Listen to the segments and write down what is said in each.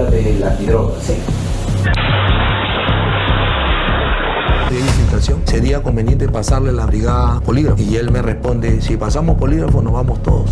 policías de antidrogas. Sí. De infiltración, sería conveniente pasarle a la brigada polígrafo. Y él me responde, si pasamos polígrafo nos vamos todos.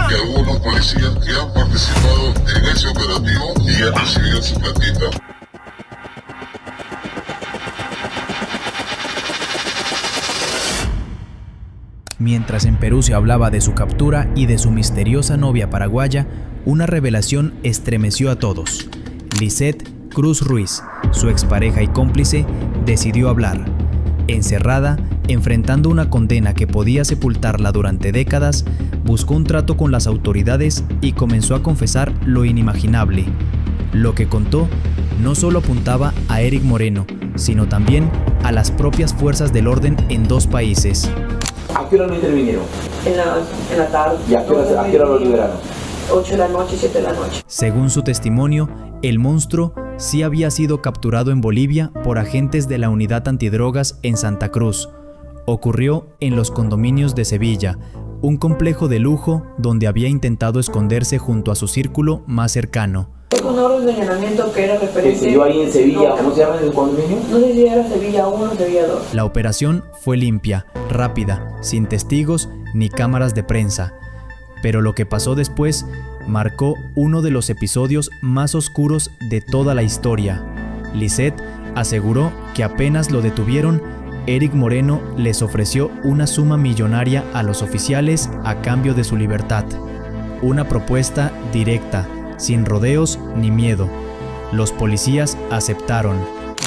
Y algunos policías que han participado en ese operativo y han recibido su platita. Mientras en Perú se hablaba de su captura y de su misteriosa novia paraguaya, una revelación estremeció a todos. Lisette Cruz Ruiz, su expareja y cómplice, decidió hablar. Encerrada, enfrentando una condena que podía sepultarla durante décadas, buscó un trato con las autoridades y comenzó a confesar lo inimaginable. Lo que contó no solo apuntaba a Eric Moreno, sino también a las propias fuerzas del orden en dos países. ¿A qué hora no intervinieron? En la tarde. ¿Y a qué hora lo liberaron? 8 de la noche, 7 de la noche. Según su testimonio, el monstruo sí había sido capturado en Bolivia por agentes de la Unidad Antidrogas en Santa Cruz. Ocurrió en los condominios de Sevilla, un complejo de lujo donde había intentado esconderse junto a su círculo más cercano. Fue un orden de allanamiento que era referente... ¿Que se dio ahí en Sevilla? No, ¿Cómo se llama el condominio? No sé si era Sevilla 1 o Sevilla 2. La operación fue limpia, rápida, sin testigos ni cámaras de prensa. Pero lo que pasó después marcó uno de los episodios más oscuros de toda la historia. Lisette aseguró que apenas lo detuvieron, Eric Moreno les ofreció una suma millonaria a los oficiales a cambio de su libertad. Una propuesta directa, sin rodeos ni miedo. Los policías aceptaron.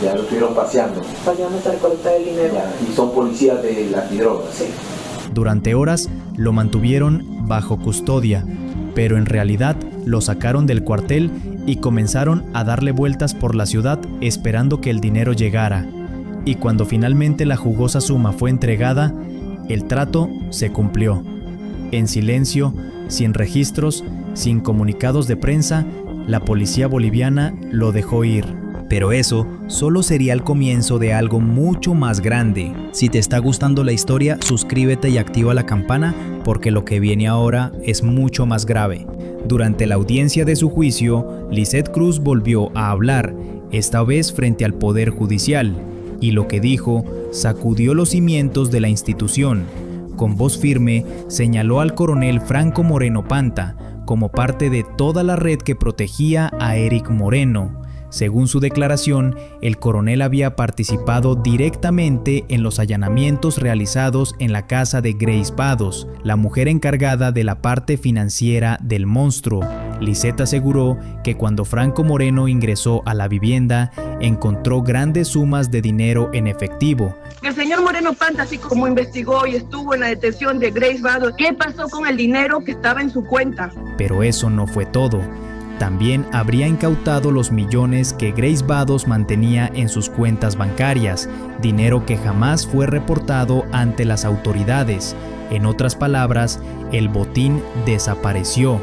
Ya lo estuvieron paseando. Paseando hasta recolectar el dinero. Y son policías de antidrogas. Sí. Durante horas lo mantuvieron bajo custodia, pero en realidad lo sacaron del cuartel y comenzaron a darle vueltas por la ciudad esperando que el dinero llegara. Y cuando finalmente la jugosa suma fue entregada, el trato se cumplió. En silencio, sin registros, sin comunicados de prensa, la policía boliviana lo dejó ir. Pero eso solo sería el comienzo de algo mucho más grande. Si te está gustando la historia, suscríbete y activa la campana porque lo que viene ahora es mucho más grave. Durante la audiencia de su juicio, Lisette Cruz volvió a hablar, esta vez frente al Poder Judicial, y lo que dijo sacudió los cimientos de la institución. Con voz firme, señaló al coronel Franco Moreno Panta como parte de toda la red que protegía a Eric Moreno. Según su declaración, el coronel había participado directamente en los allanamientos realizados en la casa de Grace Vados, la mujer encargada de la parte financiera del monstruo. Lisette aseguró que cuando Franco Moreno ingresó a la vivienda, encontró grandes sumas de dinero en efectivo. El señor Moreno Panta, así como investigó y estuvo en la detención de Grace Vados, ¿qué pasó con el dinero que estaba en su cuenta? Pero eso no fue todo. También habría incautado los millones que Grace Vados mantenía en sus cuentas bancarias, dinero que jamás fue reportado ante las autoridades. En otras palabras, el botín desapareció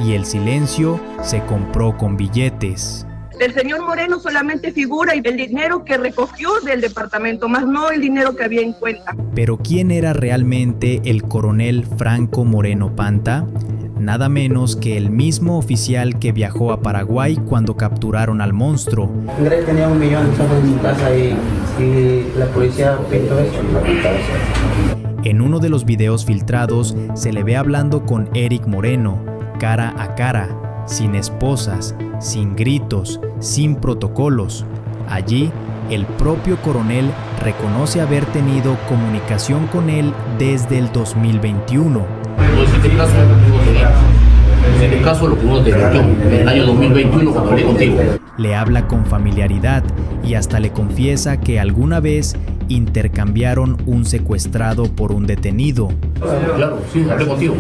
y el silencio se compró con billetes. El señor Moreno solamente figura el dinero que recogió del departamento, más no el dinero que había en cuenta. Pero ¿quién era realmente el coronel Franco Moreno Panta? Nada menos que el mismo oficial que viajó a Paraguay cuando capturaron al monstruo. Andrés tenía 1 millón en su casa y la policía pintó eso. En uno de los videos filtrados se le ve hablando con Eric Moreno, cara a cara, sin esposas, sin gritos, sin protocolos. Allí, el propio coronel reconoce haber tenido comunicación con él desde el 2021. En el caso lo que uno te metió en el año 2021 cuando hablé contigo. Le habla con familiaridad y hasta le confiesa que alguna vez intercambiaron un secuestrado por un detenido. Claro, sí, hablé contigo.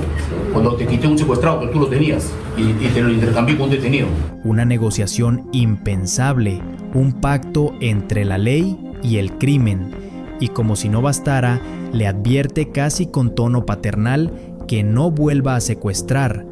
Cuando te quité un secuestrado, que tú lo tenías y te lo intercambié con un detenido. Una negociación impensable, un pacto entre la ley y el crimen. Y como si no bastara, le advierte casi con tono paternal que no vuelva a secuestrar,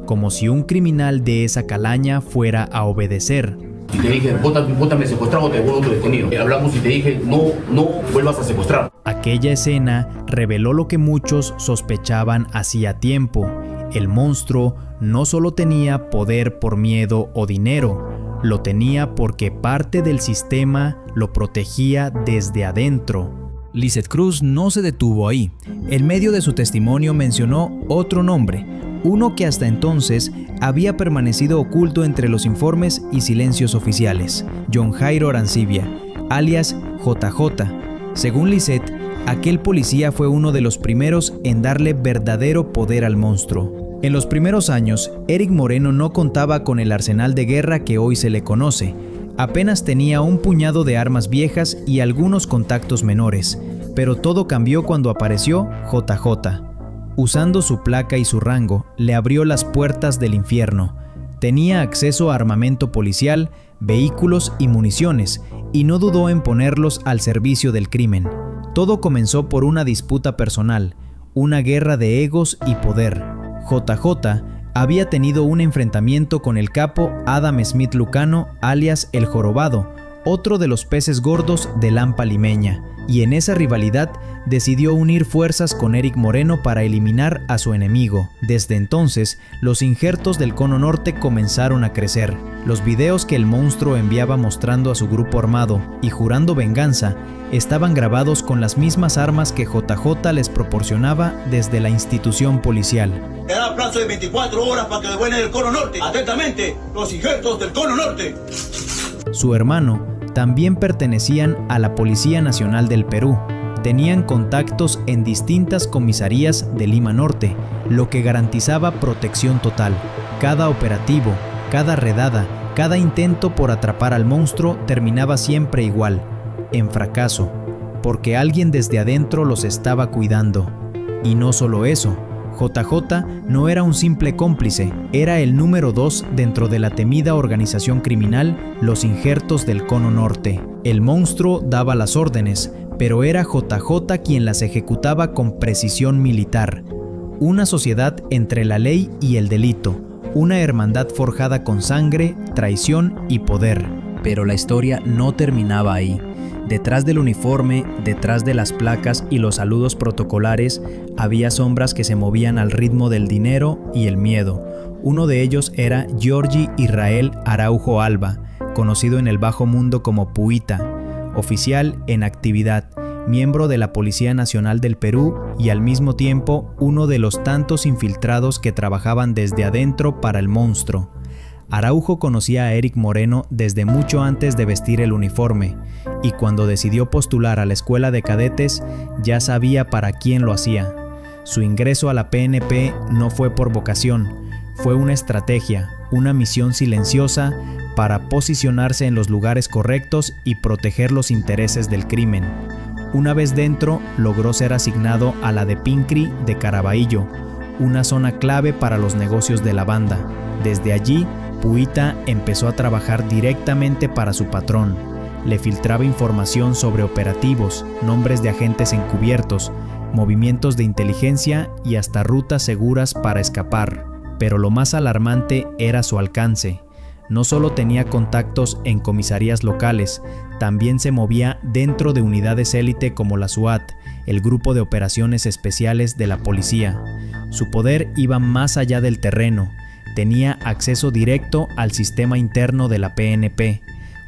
como si un criminal de esa calaña fuera a obedecer. Y te dije, bótame secuestrado, te devuelvo tu detenido. Hablamos y te dije, no vuelvas a secuestrar. Aquella escena reveló lo que muchos sospechaban hacía tiempo. El monstruo no solo tenía poder por miedo o dinero, lo tenía porque parte del sistema lo protegía desde adentro. Lizeth Cruz no se detuvo ahí. En medio de su testimonio mencionó otro nombre, uno que hasta entonces había permanecido oculto entre los informes y silencios oficiales: John Jairo Arancibia, alias JJ. Según Lizeth, aquel policía fue uno de los primeros en darle verdadero poder al monstruo. En los primeros años, Eric Moreno no contaba con el arsenal de guerra que hoy se le conoce. Apenas tenía un puñado de armas viejas y algunos contactos menores, pero todo cambió cuando apareció JJ. Usando su placa y su rango, le abrió las puertas del infierno. Tenía acceso a armamento policial, vehículos y municiones, y no dudó en ponerlos al servicio del crimen. Todo comenzó por una disputa personal, una guerra de egos y poder. JJ había tenido un enfrentamiento con el capo Adam Smith Lucano, alias El Jorobado, otro de los peces gordos de Lampa Limeña, y en esa rivalidad decidió unir fuerzas con Eric Moreno para eliminar a su enemigo. Desde entonces, los injertos del Cono Norte comenzaron a crecer. Los videos que el monstruo enviaba mostrando a su grupo armado y jurando venganza estaban grabados con las mismas armas que JJ les proporcionaba desde la institución policial. Te da plazo de 24 horas para que devuelvan el Cono Norte. Atentamente, los injertos del Cono Norte. Su hermano también pertenecían a la Policía Nacional del Perú. Tenían contactos en distintas comisarías de Lima Norte, lo que garantizaba protección total. Cada operativo, cada redada, cada intento por atrapar al monstruo terminaba siempre igual, en fracaso, porque alguien desde adentro los estaba cuidando. Y no solo eso, JJ no era un simple cómplice, era el número 2 dentro de la temida organización criminal Los Injertos del Cono Norte. El monstruo daba las órdenes, pero era JJ quien las ejecutaba con precisión militar. Una sociedad entre la ley y el delito, una hermandad forjada con sangre, traición y poder. Pero la historia no terminaba ahí. Detrás del uniforme, detrás de las placas y los saludos protocolares, había sombras que se movían al ritmo del dinero y el miedo. Uno de ellos era Giorgi Israel Araujo Alba, conocido en el bajo mundo como Puita, oficial en actividad, miembro de la Policía Nacional del Perú y al mismo tiempo uno de los tantos infiltrados que trabajaban desde adentro para el monstruo. Araujo conocía a Eric Moreno desde mucho antes de vestir el uniforme, y cuando decidió postular a la escuela de cadetes, ya sabía para quién lo hacía. Su ingreso a la PNP no fue por vocación, fue una estrategia, una misión silenciosa para posicionarse en los lugares correctos y proteger los intereses del crimen. Una vez dentro, logró ser asignado a la de Pincri de Caraballo, una zona clave para los negocios de la banda. Desde allí, Puita empezó a trabajar directamente para su patrón. Le filtraba información sobre operativos, nombres de agentes encubiertos, movimientos de inteligencia y hasta rutas seguras para escapar. Pero lo más alarmante era su alcance. No solo tenía contactos en comisarías locales, también se movía dentro de unidades élite como la SWAT, el Grupo de Operaciones Especiales de la Policía. Su poder iba más allá del terreno. Tenía acceso directo al sistema interno de la PNP.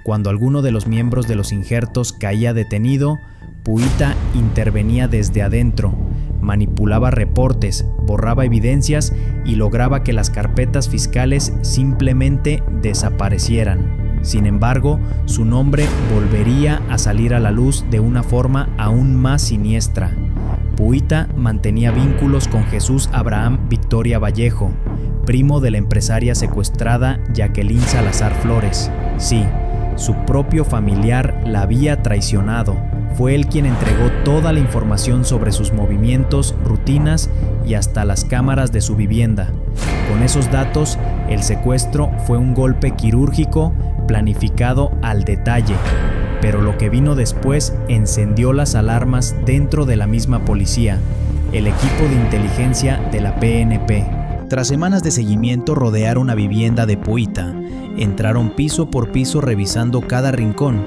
Cuando alguno de los miembros de los injertos caía detenido, Puita intervenía desde adentro, manipulaba reportes, borraba evidencias y lograba que las carpetas fiscales simplemente desaparecieran. Sin embargo, su nombre volvería a salir a la luz de una forma aún más siniestra. Puita mantenía vínculos con Jesús Abraham Victoria Vallejo, primo de la empresaria secuestrada Jacqueline Salazar Flores. Sí, su propio familiar la había traicionado. Fue él quien entregó toda la información sobre sus movimientos, rutinas y hasta las cámaras de su vivienda. Con esos datos, el secuestro fue un golpe quirúrgico planificado al detalle. Pero lo que vino después encendió las alarmas dentro de la misma policía, el equipo de inteligencia de la PNP. Tras semanas de seguimiento rodearon a vivienda de Puita. Entraron piso por piso revisando cada rincón,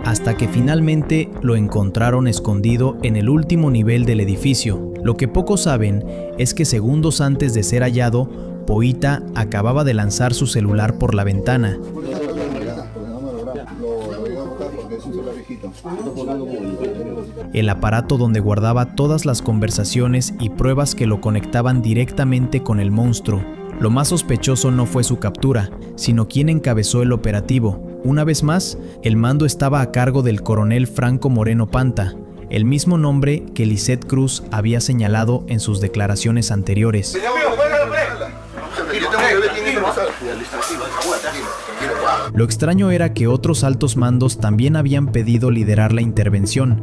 hasta que finalmente lo encontraron escondido en el último nivel del edificio. Lo que pocos saben es que segundos antes de ser hallado, Poita acababa de lanzar su celular por la ventana. El aparato donde guardaba todas las conversaciones y pruebas que lo conectaban directamente con el monstruo. Lo más sospechoso no fue su captura, sino quien encabezó el operativo. Una vez más, el mando estaba a cargo del coronel Franco Moreno Panta, el mismo nombre que Lisette Cruz había señalado en sus declaraciones anteriores. Lo extraño era que otros altos mandos también habían pedido liderar la intervención,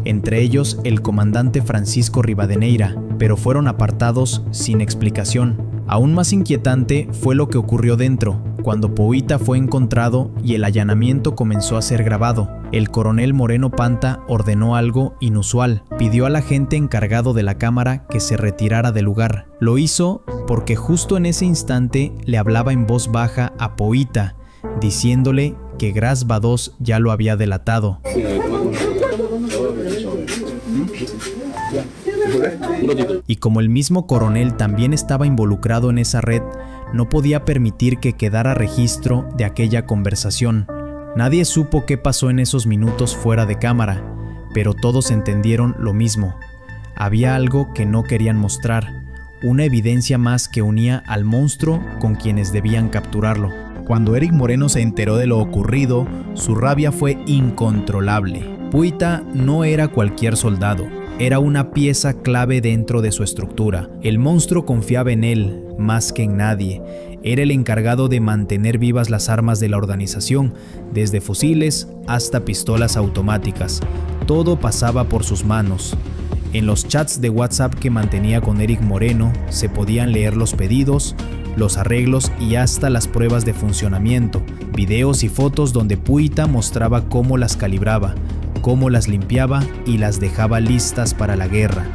entre ellos el comandante Francisco Rivadeneira, pero fueron apartados sin explicación. Aún más inquietante fue lo que ocurrió dentro, cuando Poita fue encontrado y el allanamiento comenzó a ser grabado. El coronel Moreno Panta ordenó algo inusual. Pidió al agente encargado de la cámara que se retirara del lugar. Lo hizo porque justo en ese instante le hablaba en voz baja a Poita, diciéndole que Gras Bados ya lo había delatado. Y como el mismo coronel también estaba involucrado en esa red, no podía permitir que quedara registro de aquella conversación. Nadie supo qué pasó en esos minutos fuera de cámara, pero todos entendieron lo mismo. Había algo que no querían mostrar, una evidencia más que unía al monstruo con quienes debían capturarlo. Cuando Eric Moreno se enteró de lo ocurrido, su rabia fue incontrolable. Poita no era cualquier soldado, era una pieza clave dentro de su estructura. El monstruo confiaba en él, más que en nadie. Era el encargado de mantener vivas las armas de la organización, desde fusiles hasta pistolas automáticas. Todo pasaba por sus manos. En los chats de WhatsApp que mantenía con Eric Moreno, se podían leer los pedidos, los arreglos y hasta las pruebas de funcionamiento, videos y fotos donde Poita mostraba cómo las calibraba, cómo las limpiaba y las dejaba listas para la guerra.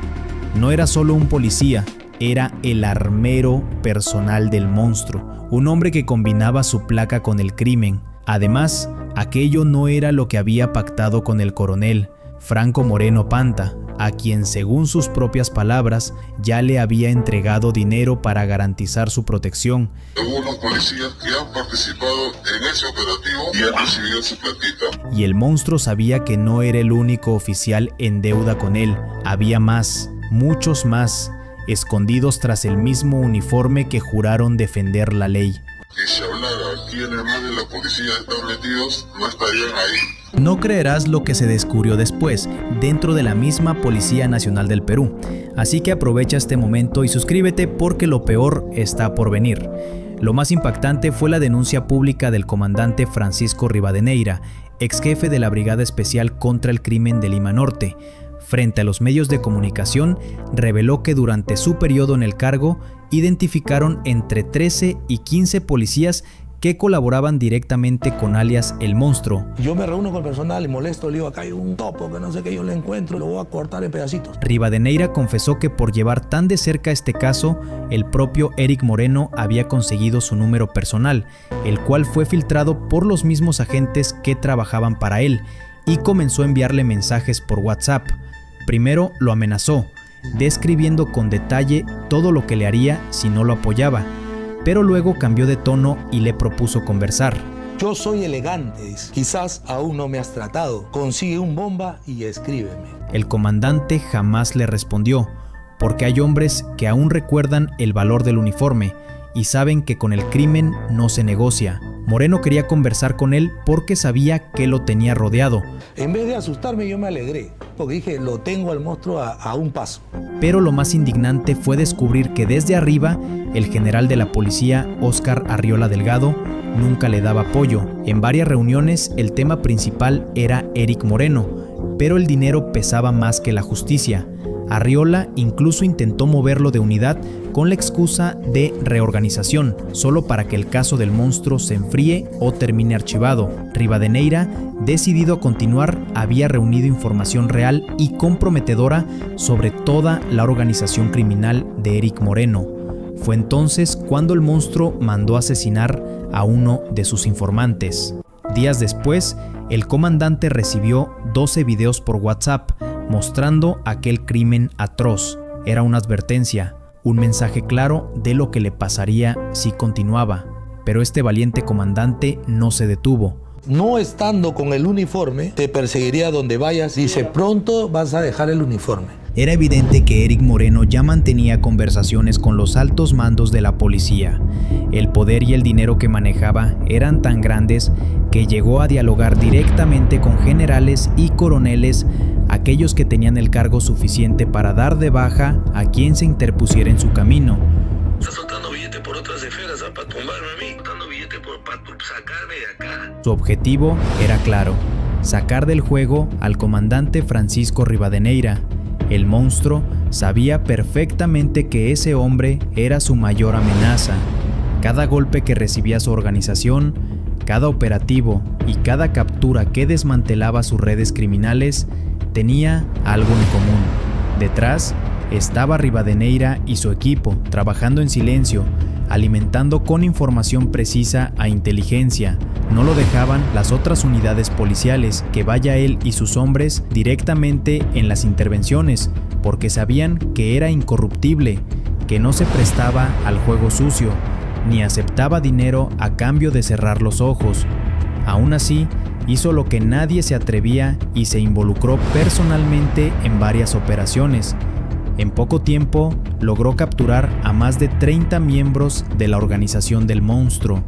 No era solo un policía, era el armero personal del monstruo, un hombre que combinaba su placa con el crimen. Además, aquello no era lo que había pactado con el coronel Franco Moreno Panta, a quien, según sus propias palabras, ya le había entregado dinero para garantizar su protección. Algunos policías que han participado en ese operativo y han recibido su platita. Y el monstruo sabía que no era el único oficial en deuda con él. Había más, muchos más, escondidos tras el mismo uniforme que juraron defender la ley. Y si hablara quienes más de la policía están metidos, no estarían ahí. No creerás lo que se descubrió después, dentro de la misma Policía Nacional del Perú. Así que aprovecha este momento y suscríbete porque lo peor está por venir. Lo más impactante fue la denuncia pública del comandante Francisco Rivadeneira, ex jefe de la Brigada Especial contra el Crimen de Lima Norte. Frente a los medios de comunicación, reveló que durante su periodo en el cargo, identificaron entre 13 y 15 policías que colaboraban directamente con alias El Monstruo. Yo me reúno con el personal y molesto, le digo, acá hay un topo que no sé qué, yo le encuentro, lo voy a cortar en pedacitos. Rivadeneira confesó que por llevar tan de cerca este caso, el propio Eric Moreno había conseguido su número personal, el cual fue filtrado por los mismos agentes que trabajaban para él, y comenzó a enviarle mensajes por WhatsApp. Primero lo amenazó, describiendo con detalle todo lo que le haría si no lo apoyaba, pero luego cambió de tono y le propuso conversar. Yo soy elegante, dice. Quizás aún no me has tratado. Consigue un bomba y escríbeme. El comandante jamás le respondió, porque hay hombres que aún recuerdan el valor del uniforme y saben que con el crimen no se negocia. Moreno quería conversar con él porque sabía que lo tenía rodeado. En vez de asustarme, yo me alegré, porque dije, lo tengo al monstruo a un paso. Pero lo más indignante fue descubrir que desde arriba, el general de la policía, Óscar Arriola Delgado, nunca le daba apoyo. En varias reuniones, el tema principal era Eric Moreno, pero el dinero pesaba más que la justicia. Arriola incluso intentó moverlo de unidad con la excusa de reorganización, solo para que el caso del monstruo se enfríe o termine archivado. Rivadeneira, decidido a continuar, había reunido información real y comprometedora sobre toda la organización criminal de Eric Moreno. Fue entonces cuando el monstruo mandó asesinar a uno de sus informantes. Días después, el comandante recibió 12 videos por WhatsApp mostrando aquel crimen atroz. Era una advertencia, un mensaje claro de lo que le pasaría si continuaba. Pero este valiente comandante no se detuvo. No estando con el uniforme, te perseguiría donde vayas. Dice, pronto vas a dejar el uniforme. Era evidente que Eric Moreno ya mantenía conversaciones con los altos mandos de la policía. El poder y el dinero que manejaba eran tan grandes que llegó a dialogar directamente con generales y coroneles, aquellos que tenían el cargo suficiente para dar de baja a quien se interpusiera en su camino. Está soltando billete por otras esferas para tumbarme a mí, soltando billete para sacarme de acá. Su objetivo era claro, sacar del juego al comandante Francisco Rivadeneira. El monstruo sabía perfectamente que ese hombre era su mayor amenaza. Cada golpe que recibía su organización, cada operativo y cada captura que desmantelaba sus redes criminales tenía algo en común. Detrás estaba Rivadeneira y su equipo, trabajando en silencio, alimentando con información precisa a inteligencia. No lo dejaban las otras unidades policiales, que vaya él y sus hombres directamente en las intervenciones, porque sabían que era incorruptible, que no se prestaba al juego sucio, ni aceptaba dinero a cambio de cerrar los ojos. Aún así, hizo lo que nadie se atrevía y se involucró personalmente en varias operaciones. En poco tiempo, logró capturar a más de 30 miembros de la organización del monstruo.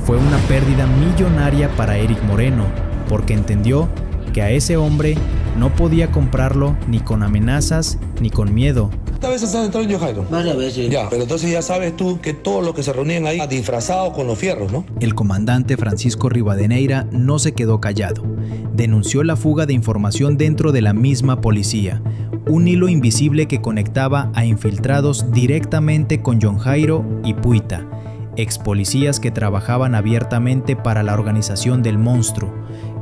Fue una pérdida millonaria para Eric Moreno, porque entendió que a ese hombre no podía comprarlo ni con amenazas ni con miedo. ¿Esta vez has entrado en Jairo? Varias veces. Ya, pero entonces ya sabes tú que todos los que se reunían ahí disfrazados con los fierros, ¿no? El comandante Francisco Rivadeneira no se quedó callado. Denunció la fuga de información dentro de la misma policía, un hilo invisible que conectaba a infiltrados directamente con John Jairo y Puita, ex policías que trabajaban abiertamente para la organización del monstruo.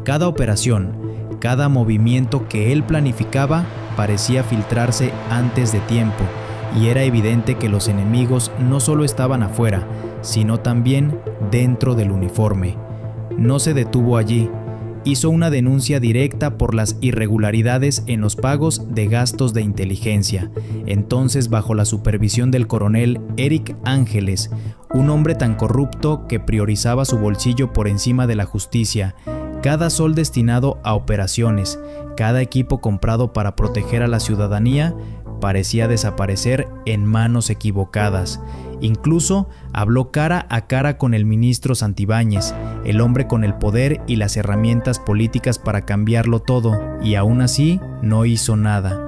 Cada operación, cada movimiento que él planificaba parecía filtrarse antes de tiempo, y era evidente que los enemigos no solo estaban afuera, sino también dentro del uniforme. No se detuvo allí. Hizo una denuncia directa por las irregularidades en los pagos de gastos de inteligencia. Entonces, bajo la supervisión del coronel Eric Ángeles, un hombre tan corrupto que priorizaba su bolsillo por encima de la justicia, cada sol destinado a operaciones, cada equipo comprado para proteger a la ciudadanía, parecía desaparecer en manos equivocadas. Incluso habló cara a cara con el ministro Santibáñez, el hombre con el poder y las herramientas políticas para cambiarlo todo, y aún así no hizo nada.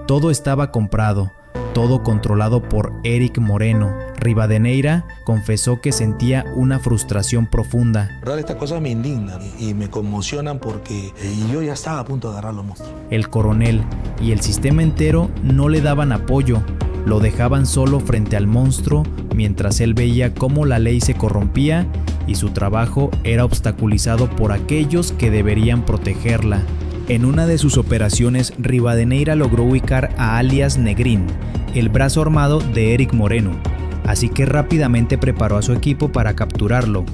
Todo estaba comprado, todo controlado por Eric Moreno. Rivadeneira confesó que sentía una frustración profunda. En verdad, estas cosas me indignan y me conmocionan porque yo ya estaba a punto de agarrar los monstruos. El coronel y el sistema entero no le daban apoyo, lo dejaban solo frente al monstruo mientras él veía cómo la ley se corrompía y su trabajo era obstaculizado por aquellos que deberían protegerla. En una de sus operaciones, Rivadeneira logró ubicar a alias Negrín, el brazo armado de Eric Moreno, así que rápidamente preparó a su equipo para capturarlo.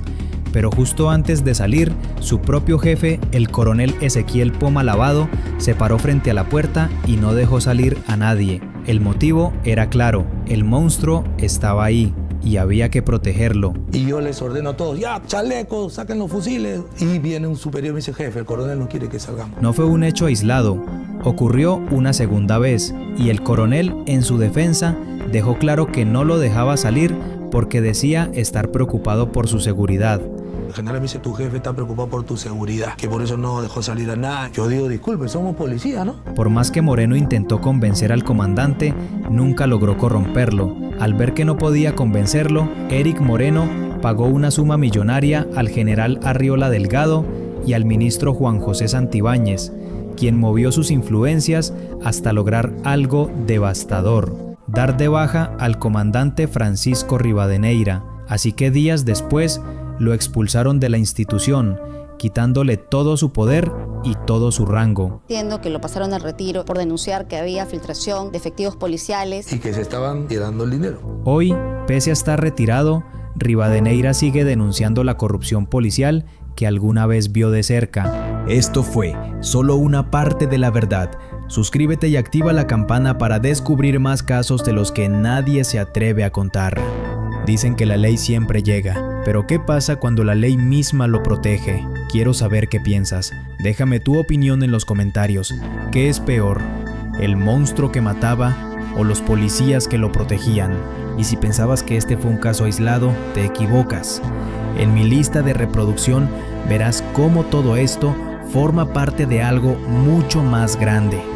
Pero justo antes de salir, su propio jefe, el coronel Ezequiel Poma Lavado, se paró frente a la puerta y no dejó salir a nadie. El motivo era claro, el monstruo estaba ahí y había que protegerlo. Y yo les ordeno a todos, ya, chalecos, saquen los fusiles. Y viene un superior y me dice, jefe, el coronel no quiere que salgamos. No fue un hecho aislado, ocurrió una segunda vez, y el coronel, en su defensa, dejó claro que no lo dejaba salir porque decía estar preocupado por su seguridad. El general me dice, tu jefe está preocupado por tu seguridad, que por eso no dejó salir a nadie. Yo digo, disculpe, somos policía, ¿no? Por más que Moreno intentó convencer al comandante, nunca logró corromperlo. Al ver que no podía convencerlo, Eric Moreno pagó una suma millonaria al general Arriola Delgado y al ministro Juan José Santibáñez, quien movió sus influencias hasta lograr algo devastador: dar de baja al comandante Francisco Rivadeneira. Así que días después lo expulsaron de la institución, quitándole todo su poder y todo su rango. Entiendo que lo pasaron al retiro por denunciar que había filtración de efectivos policiales y que se estaban tirando el dinero. Hoy, pese a estar retirado, Rivadeneira sigue denunciando la corrupción policial que alguna vez vio de cerca. Esto fue solo una parte de la verdad. Suscríbete y activa la campana para descubrir más casos de los que nadie se atreve a contar. Dicen que la ley siempre llega, pero ¿qué pasa cuando la ley misma lo protege? Quiero saber qué piensas. Déjame tu opinión en los comentarios. ¿Qué es peor? ¿El monstruo que mataba o los policías que lo protegían? Y si pensabas que este fue un caso aislado, te equivocas. En mi lista de reproducción verás cómo todo esto forma parte de algo mucho más grande.